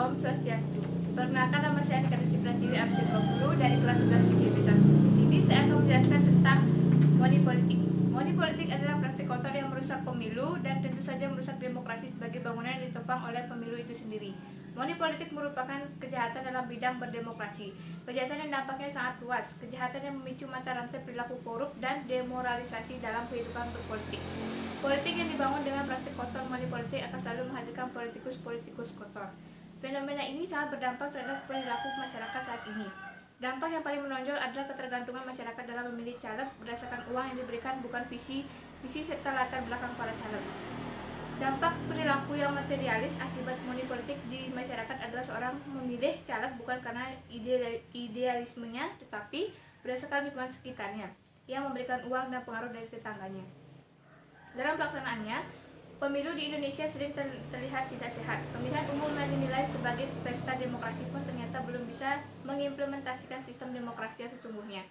Om Swastiastu. Perkenalkan, nama saya Nika Cipratiwi absen 20 dari kelas 11 IPB 1. Di sini saya akan menjelaskan tentang money politik. Money politik adalah praktik kotor yang merusak pemilu dan tentu saja merusak demokrasi sebagai bangunan yang ditopang oleh pemilu itu sendiri. Money politik merupakan kejahatan dalam bidang berdemokrasi. Kejahatan yang dampaknya sangat luas, kejahatan yang memicu mata rantai perilaku korup dan demoralisasi dalam kehidupan berpolitik. Politik yang dibangun dengan praktik kotor money politik akan selalu menghadirkan politikus-politikus kotor. Fenomena ini sangat berdampak terhadap perilaku masyarakat saat ini. Dampak yang paling menonjol adalah ketergantungan masyarakat dalam memilih caleg berdasarkan uang yang diberikan, bukan visi serta latar belakang para caleg. Dampak perilaku yang materialis akibat money politik di masyarakat adalah seorang memilih caleg bukan karena idealismenya, tetapi berdasarkan lingkungan sekitarnya yang memberikan uang dan pengaruh dari tetangganya. Dalam pelaksanaannya, pemilu di Indonesia sering terlihat tidak sehat. Pemilihan umum yang dinilai sebagai pesta demokrasi pun ternyata belum bisa mengimplementasikan sistem demokrasi yang sesungguhnya.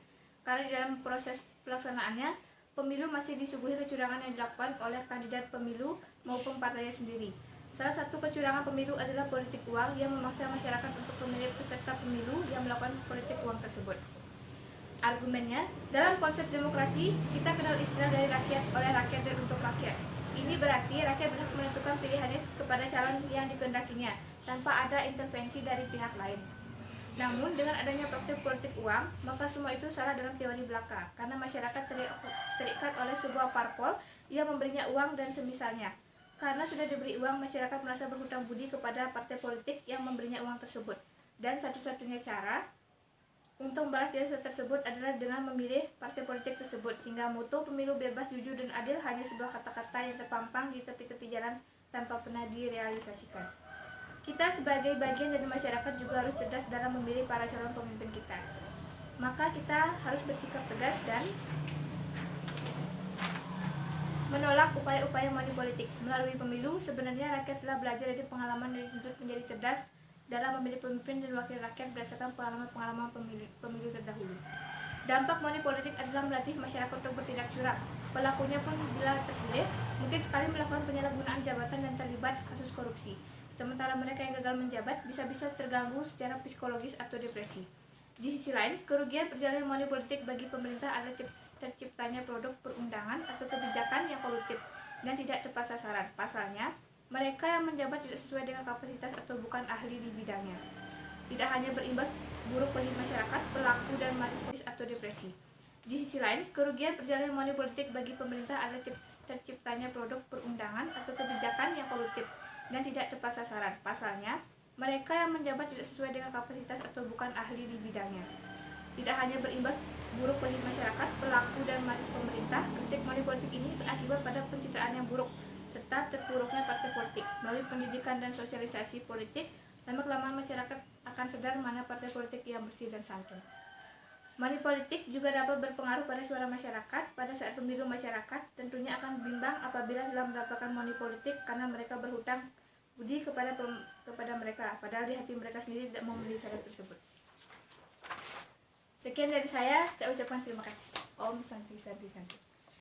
Karena di dalam proses pelaksanaannya, pemilu masih disuguhi kecurangan yang dilakukan oleh kandidat pemilu maupun partainya sendiri. Salah satu kecurangan pemilu adalah politik uang yang memaksa masyarakat untuk memilih peserta pemilu yang melakukan politik uang tersebut. Argumennya, dalam konsep demokrasi, kita kenal istilah dari rakyat, oleh rakyat, dan untuk rakyat. Ini berarti rakyat berhak menentukan pilihannya kepada calon yang dikehendakinya tanpa ada intervensi dari pihak lain. Namun dengan adanya praktik politik uang, maka semua itu salah dalam teori belaka, karena masyarakat terikat oleh sebuah parpol yang memberinya uang dan semisalnya. Karena sudah diberi uang, masyarakat merasa berhutang budi kepada partai politik yang memberinya uang tersebut. Dan satu-satunya cara untuk membalas jasa tersebut adalah dengan memilih partai politik tersebut, sehingga moto pemilu bebas, jujur, dan adil hanya sebuah kata-kata yang terpampang di tepi-tepi jalan tanpa pernah direalisasikan. Kita sebagai bagian dari masyarakat juga harus cerdas dalam memilih para calon pemimpin kita. Maka kita harus bersikap tegas dan menolak upaya-upaya money politik. Melalui pemilu, sebenarnya rakyat telah belajar dari pengalaman dan dituntut menjadi cerdas dalam memilih pemimpin dan wakil rakyat berdasarkan pengalaman pemilu terdahulu. Dampak money politik adalah melatih masyarakat untuk bertindak curang. Pelakunya pun bila terpilih, mungkin sekali melakukan penyalahgunaan jabatan dan terlibat kasus korupsi. Sementara mereka yang gagal menjabat bisa-bisa terganggu secara psikologis atau depresi. Di sisi lain, kerugian perjalanan money politik bagi pemerintah adalah terciptanya produk perundangan atau kebijakan yang koruptif dan tidak tepat sasaran. Pasalnya, mereka yang menjabat tidak sesuai dengan kapasitas atau bukan ahli di bidangnya. Tidak hanya berimbas buruk bagi masyarakat, pelaku dan markis atau depresi. Di sisi lain, kerugian perjalanan money politik bagi pemerintah adalah terciptanya produk perundangan atau kebijakan yang koruptif dan tidak tepat sasaran. Pasalnya, mereka yang menjabat tidak sesuai dengan kapasitas atau bukan ahli di bidangnya. Tidak hanya berimbas buruk bagi masyarakat, pelaku dan pemerintah, kritik money politik ini berakibat pada pencitraan yang buruk serta terpuruknya partai politik. Melalui pendidikan dan sosialisasi politik, lama-kelamaan masyarakat akan sadar mana partai politik yang bersih dan santun. Money politik juga dapat berpengaruh pada suara masyarakat. Pada saat pemilu, masyarakat tentunya akan bimbang apabila telah mendapatkan money politik karena mereka berhutang budi kepada mereka, padahal di hati mereka sendiri tidak mau memilih caleg tersebut. Sekian dari saya ucapkan terima kasih. Om Santi Santi Santi.